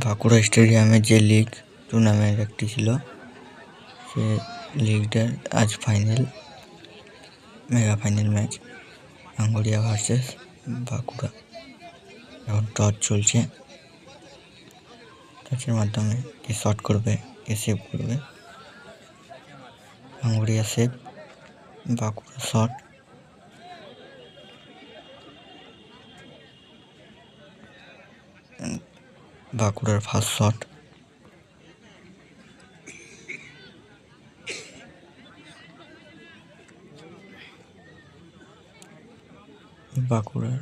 বাঁকুড়া স্টেডিয়ামে যে league tournament একটি ছিল, সে লিগটার আজ mega final match Anguria versus Bankura. এখন টস চলছে, টসের মাধ্যমে কে শট করবে, কে সেভ করবে। আঙ্গুরিয়া সেভ, বাঁকুড়া শট। বাঁকুড়ার ফার্স্ট শট। বাঁকুড়ার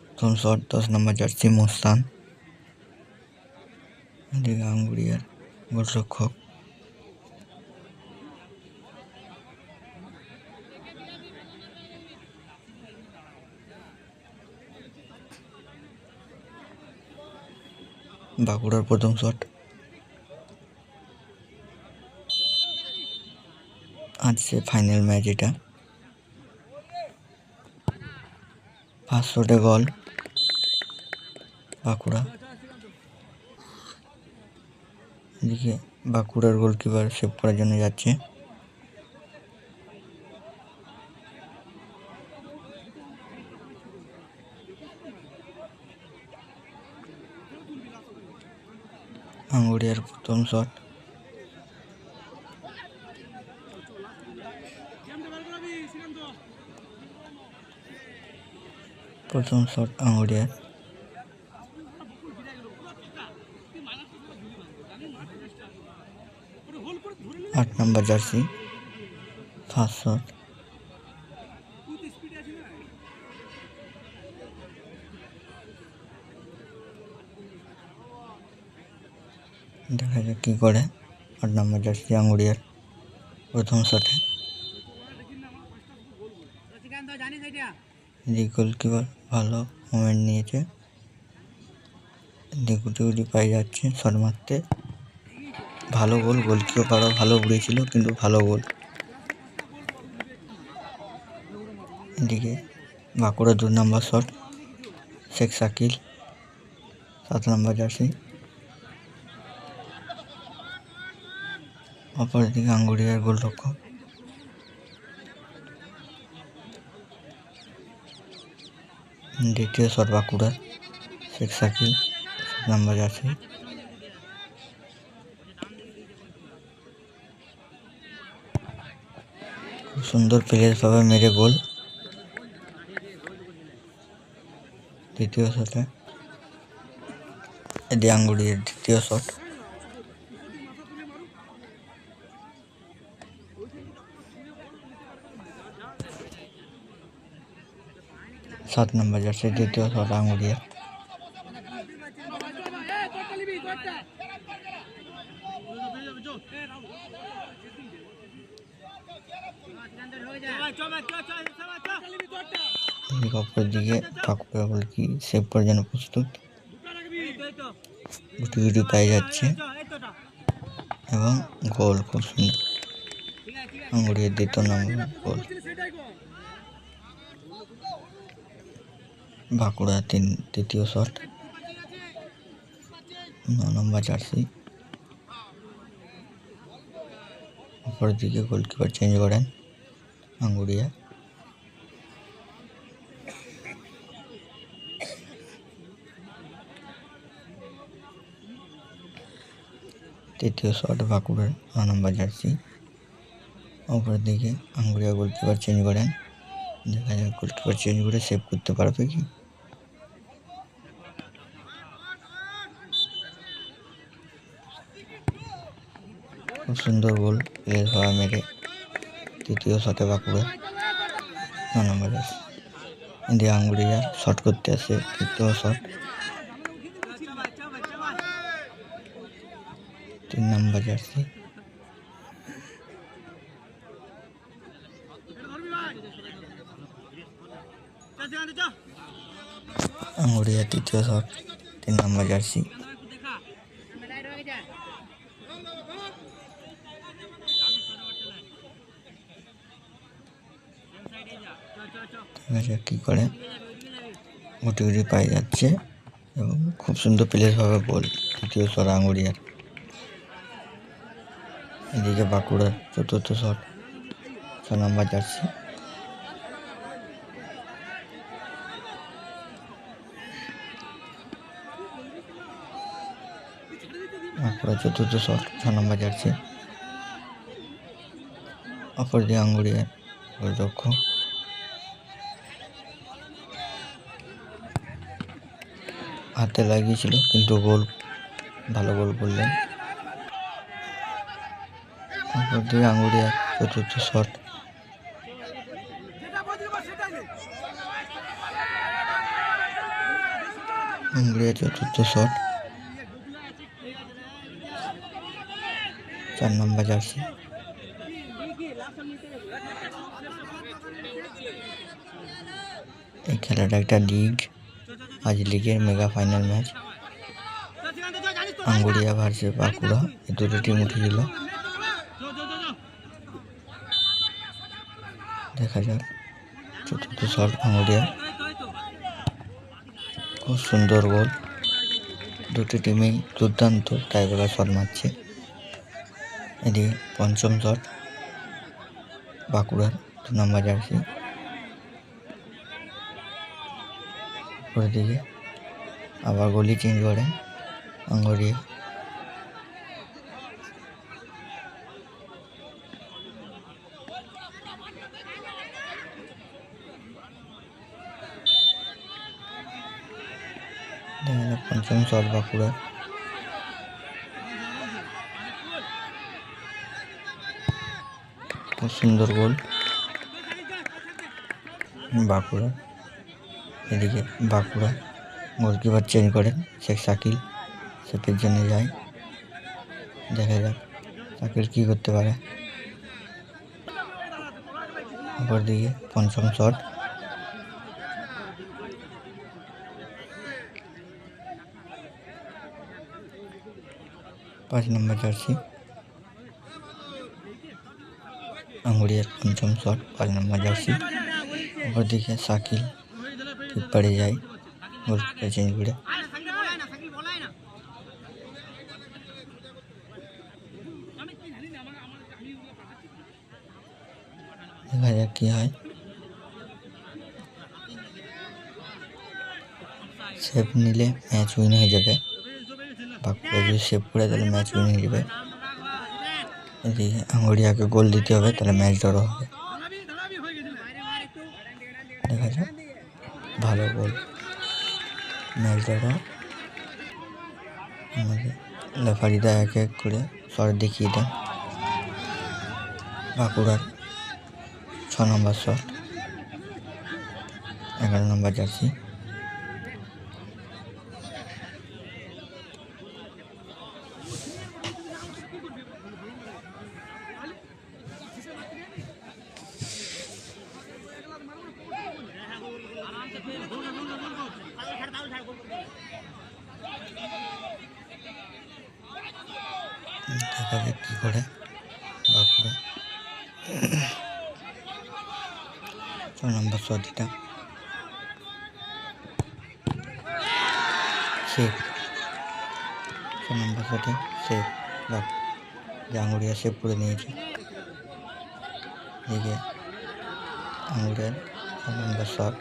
প্রথম শট 10 নম্বর জার্সি মোস্তান। এদিকে আঙ্গুরিয়ার গোলরক্ষক। বাঁকুড়ার প্রথম শট। আজ সে ফাইনাল ম্যাচ এটা। ফার্স্ট শটে গোল বাঁকুড়া। এদিকে বাঁকুড়ার গোলকিপার সেভ করার জন্য যাচ্ছে। আঙ্গুরিয়ার প্রথম শট। প্রথম শট আঙ্গুরিয়ার। 8 নম্বর জার্সি ফার্স্ট শট। দেখা যাক কি করে 8 নম্বর জার্সি আঙ্গুরিয়ার প্রথম শটে। গোলকিপার ভালো মোমেন্ট নিয়েছে, গুটি পাই যাচ্ছে শট মারতে। ভালো গোল, গোলকিপারও ভালো উড়েছিল, কিন্তু ভালো গোল। এদিকে বাঁকুড়া 2 নম্বর শট, শেখ শাকিল 7 নম্বর জার্সি। অপরদিকে আঙ্গুরিয়ার গোলরক্ষক। দ্বিতীয় শট বাঁকুড়ার, শেখ শাকিল 7 নম্বর জার্সি। খুব সুন্দর প্লেসভাবে মেরে গোল। দ্বিতীয় শটে এদিকে আঙ্গুরিয়ার দ্বিতীয় শট। সাত নম্বর জার্সি দ্বিতীয় শট আঙ্গুরিয়ার। অপর দিকে বাঁকুড়া গোলকি সেভ করার জন্য প্রস্তুত। গুটি পাই যাচ্ছে এবং গোল খুব সুন্দর। আঙ্গুরিয়ার দ্বিতীয় নম্বর গোল। বাঁকুড়া তৃতীয় শট, 9 নম্বর জার্সি। অপর দিকে গোলকিপার চেঞ্জ করেন আঙ্গুরিয়া। তৃতীয় শট বাঁকুড়ার 9 নম্বর জার্সি। অপর দিকে আঙ্গুরিয়া গোলকিপার চেঞ্জ করেন। দেখা যাক গোলকিপার চেঞ্জ করে সেভ করতে পারবে কি। খুব সুন্দর গোল প্লেস হওয়া মেরে তৃতীয় শটে বাঁকুড়া 9 নম্বর জার্সি। এদিকে আঙ্গুরিয়া শট করতে আসে, তৃতীয় শট 3 নম্বর জার্সি। আঙ্গুরিয়া তৃতীয় শট 3 নম্বর জার্সি। কি করে গুটি পাই যাচ্ছে এবং খুব সুন্দর প্লেসভাবে বল তৃতীয় শট আঙ্গুরিয়ার। এদিকে বাঁকুড়ার চতুর্থ শট 6 নম্বর জার্সি। বাঁকুড়ার চতুর্থ শট 6 নম্বর জার্সি। অপর দিকে আঙ্গুরিয়ার গোলরক্ষক হাতে লাগিয়েছিল কিন্তু ভালো গোল করলেন। অপর দিকে আঙ্গুরিয়ার চতুর্থ শট চতুর্থ শট 4 নম্বর জার্সি। এই খেলাটা একটা লিগ, আজ লিগের mega final match. Anguria versus Bankura, এই দুটো টিম উঠেছিল। দেখা যাক চতুর্থ শট আঙ্গুরিয়া, খুব সুন্দর গোল। দুটি টিমেই দুর্দান্ত টাইব্রেকার শট মারছে। এদিকে পঞ্চম শট বাঁকুড়ার 2 নম্বর জার্সি। দিকে আবার গলি চেঞ্জ করে আঙ্গুরিয়া। পঞ্চম শট বাঁকুড়া, খুব সুন্দর গোল বাঁকুড়া। এদিকে বাঁকুড়া গোলকিপার চেঞ্জ করেন, শেখ শাকিল সেফের জন্য যায়। দেখা যাক শাকিল কী করতে পারে। অপর দিকে পঞ্চম শট পাঁচ নম্বর জার্সি। আঙ্গুরিয়ার পঞ্চম শট 5 নম্বর জার্সি। অপর দিকে শাকিল কিপারে যায় গোলকিপার চেঞ্জ করে। দেখা যাক কি হয়। সেভ নিলে ম্যাচ উইন হয়ে যাবে। বাঁকুড়া যদি সেভ করে তাহলে ম্যাচ উইন হয়ে যাবে। এদিকে আঙ্গুরিয়াকে গোল দিতে হবে, তাহলে ম্যাচ ড্র হবে। দেখা যাক, ভালো গোল, ম্যাচ ড্র। আমাদের রেফারিরা এক এক করে শট দেখিয়ে দেন। বাঁকুড়ার 6 নম্বর শট 11 নম্বর জার্সি। দেখা যাক কি করে বাঁকুড়া। 6 নম্বর শটটা সেভ, 6 নম্বর শটে সেভ। আঙ্গুরিয়া সেভ করে নিয়েছে। এদিকে আঙ্গুরিয়ার 6 নম্বর শট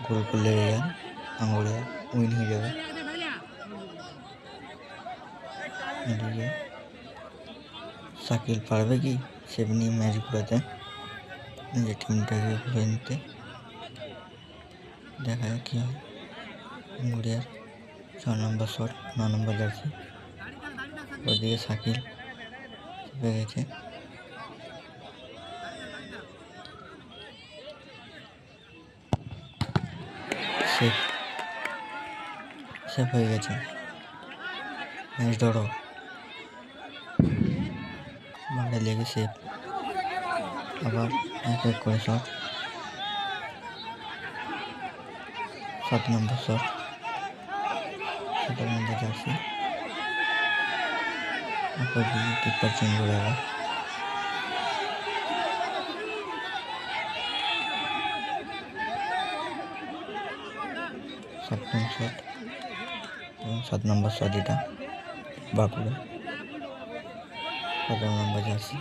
গোল করলে আঙ্গুরিয়া উইন হয়ে যাবে। এদিকে শাকিল পারবে কি সেভ নিয়ে ম্যাচ ঘুরাতে, নিজের টিমটাকে ঘুরে নিতে। দেখা যাক কী হয়। আঙ্গুরিয়ার 6 নম্বর শট 9 নম্বর জার্সি। ওদিকে শাকিল চেপে গেছে। সেভ হয়ে গেছে, ম্যাচ ড্র। মাঠে লেগে সেভ। আবার এক এক করে শট। 7 নম্বর শট 17 নম্বর জার্সি। অপর দিকে কিপার চেঞ্জ করে আবার। সপ্তম শট 7 নম্বর শট এটা বাঁকুড়া 17 নম্বর জার্সি।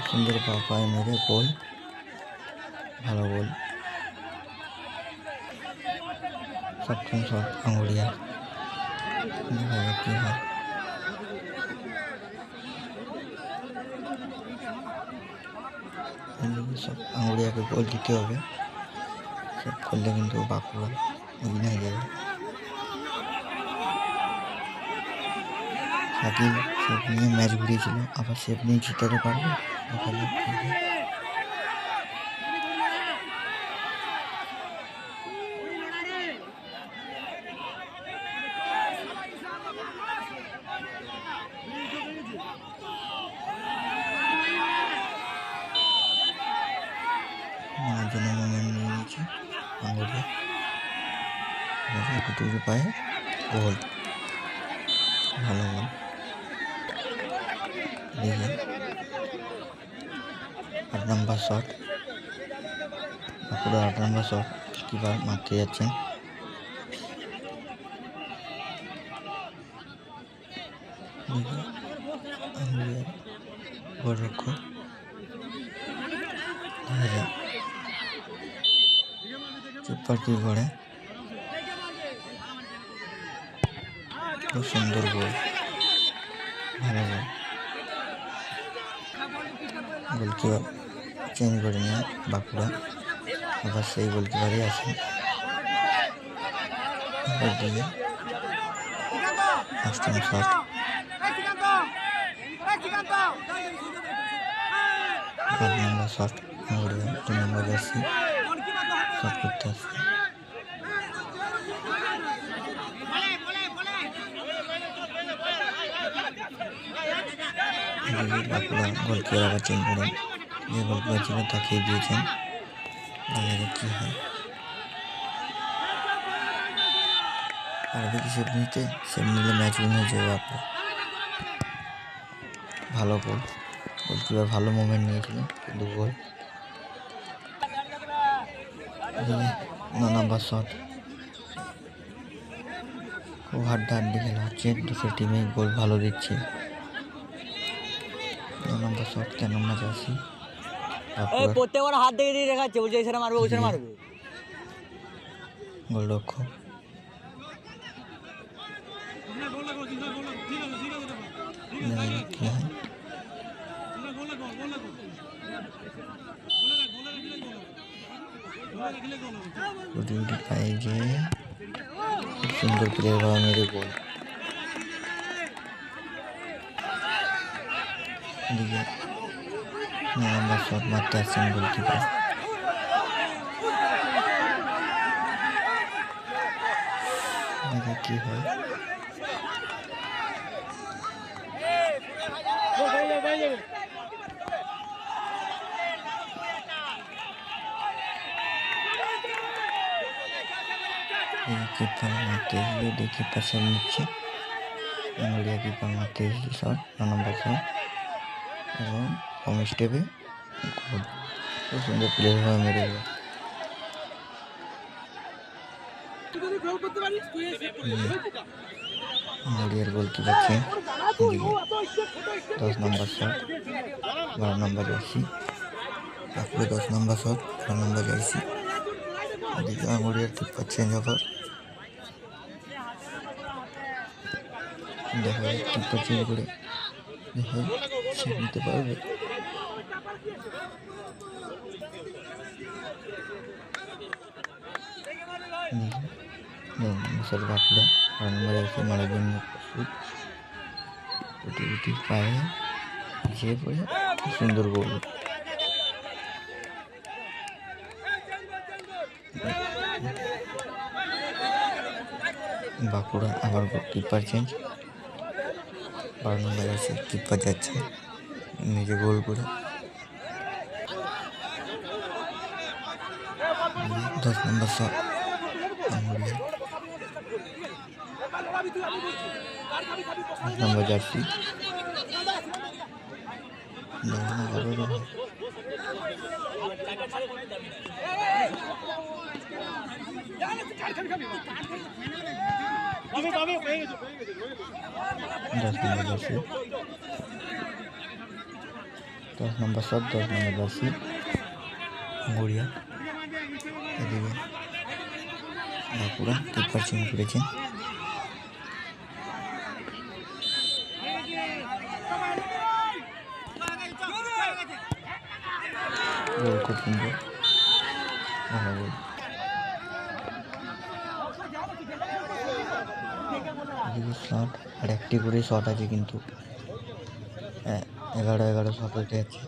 সুন্দর পায়ে মেরে গোল, ভালো গোল। 7ম শট আঙ্গুরিয়া, দেখা যাক কি হয়। সব আঙ্গুরিয়াকে গোল দিতে হবে, সেভ করলে কিন্তু বাঁকুড়া উইন হয়ে যাবে। শাকিল সেভ নিয়ে ম্যাচ ঘুরিয়েছিল, আবার সেভ নিয়ে জিতাতে পারবে, দেখা যাক কি হয়। জন্য মোমেন্ট নিয়ে নিয়েছে আঙ্গুরিয়া, দুটো পায়ে গোল, ভালো গোল। দেখে 8 নম্বর শট বাঁকুড়া, 8 নম্বর শট কিপার মারতে যাচ্ছেন। আঙ্গুরিয়ার গোলরক্ষক কিপার কি করে, খুব সুন্দর গোল, ভালো গোল। গোলকিপার চেঞ্জ করে নিয়ে বাঁকুড়া, আবার সেই গোলকিপারই আছে। দিয়ে 8ম শট 8 নম্বর শট আঙ্গুরিয়া, 2 নম্বর জার্সি শট করতে আসছে। বাঁকুড়া গোলকিপার আবার চেঞ্জ করে, যে গোলকিপার ছিল তাকে দিয়েছেন, দেখা যাক কি হয়। পারবে কি সেভ নিতে, সেভ নিলে ম্যাচ উইন হয়ে যাবে বাঁকুড়া। ভালো গোল, গোলকিপার ভালো মোমেন্ট নিয়েছিল কিন্তু গোল। 9 নম্বর শট, খুব হাড্ডাহাড্ডি খেলা হচ্ছে, দুটো টিমেই গোল ভালো দিচ্ছে। 9 নম্বর শট 13 নম্বর জার্সি প্রত্যেকবার হাত দেখে দিয়ে দেখাচ্ছে, বলছে এখানে মারবে ওখানে মারবে। গোলরক্ষক কি হয়, পায়ে যে খুব সুন্দর প্লেয়ার বাবা মেরে গোল। এদিকে 9 নম্বর শট মারতে আসছেন গোলকিপার, দেখা কি হয়। কিপার মারতে এসে দেখি পাশে নিচ্ছে, আঙ্গুরিয়া কিপার মারতে এসেছে শট 9 নম্বর শট, এবং কম স্টেপে গোল, খুব সুন্দর প্লেয়ার হয়ে মেরে গেল। আঙ্গুরিয়ার গোলকিপার চেঞ্জ, 10 নম্বর শট 12 নম্বর জার্সি বাঁকুড়া, 10 নম্বর শট 12 নম্বর জার্সি। এদিকে আঙ্গুরিয়ার কিপার চেঞ্জ আবার, দেখা যায় কিপার চেঞ্জ করে দেখা সেভ নিতে পারবে। শট বাঁকুড়া, 12 নম্বর জার্সি মারার জন্য প্রস্তুত, পায়ে পিছিয়ে পড়ে সুন্দর গোল। বাঁকুড়া আবার কিপার চেঞ্জ, 12 নম্বর আছে কিপার যাচ্ছে নিজে গোল করে। 10 নম্বর শট আঙ্গুরিয়া, 10 নম্বর জার্সি 10 নম্বর শট, 10 নম্বর জার্সি গড়িয়া। এদিকে বাঁকুড়া কিপার চেঞ্জ করেছেন। গোল খুব সুন্দর, ভালো গোল। এদিকে শট, আর একটি করে শট আছে কিন্তু 11 শট হতে যাচ্ছে।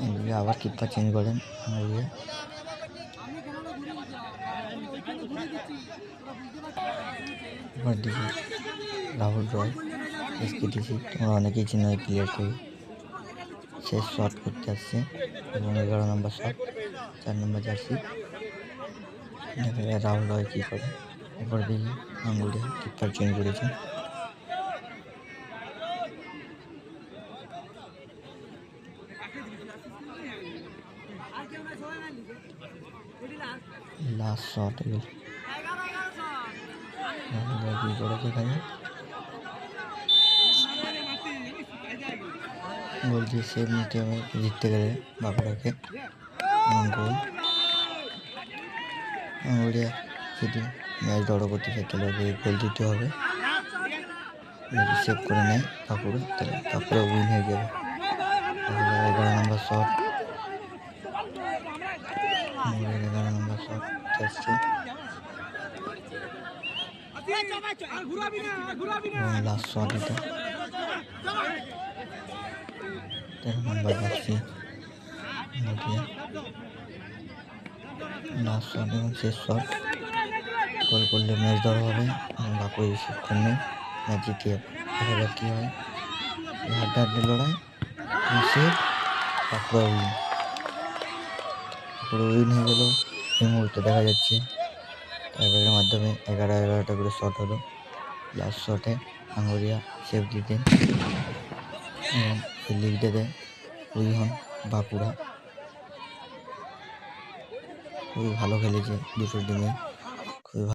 এদিকে আবার কিপার চেঞ্জ করেন এদিকে। এবার দিকে রাহুল রয়, এসকেটিসি, তোমরা অনেকেই চিনো এই প্লেয়ারকে। শেষ শট করতে আসছে এবং 11 নম্বর শট, 4 নম্বর জার্সি। দেখা যায় রাহুল রয় কী করে। এরপর দিকে আঙ্গুলিয়া কিপার চেঞ্জ করেছে। লাস্ট শট এগুলো কী করে দেখা যায়। গোল দিয়ে সেভ নিতে হবে জিততে গেলে বাঁকুড়াকে। গোল আঙ্গুলিয়া যদি ম্যাচ দৌড় করতে চাই তাহলে গোল দিতে হবে। যদি সেভ করে নেয় বাঁকুড়া তাহলে বাঁকুড়া উইন হয়ে যাবে। 11 নম্বর শট, 11 নম্বর শট যাচ্ছে এবং লাস্ট শট এটা 13 নম্বর জার্সি লাস্ট শট এবং শেষ শট। গোল করলে ম্যাচ ধরা হবে এবং বাঁকুড়া রিসিভ করলে ম্যাচ জিতে যাবে। দেখা যাক কী হয়। হাড্ডাহাড্ডি লড়াই, save, Bankura win. Bankura win হয়ে গেল। এই মুহূর্তে দেখা যাচ্ছে টাইব্রেকের মাধ্যমে 11-11টা করে শট হলো। লাস্ট শটে আঙ্গুরিয়া সেভ দিতেন এবং এই লিগটা দেয় উইন হন বাঁকুড়া। খুবই ভালো খেলেছে দুটো টিমে।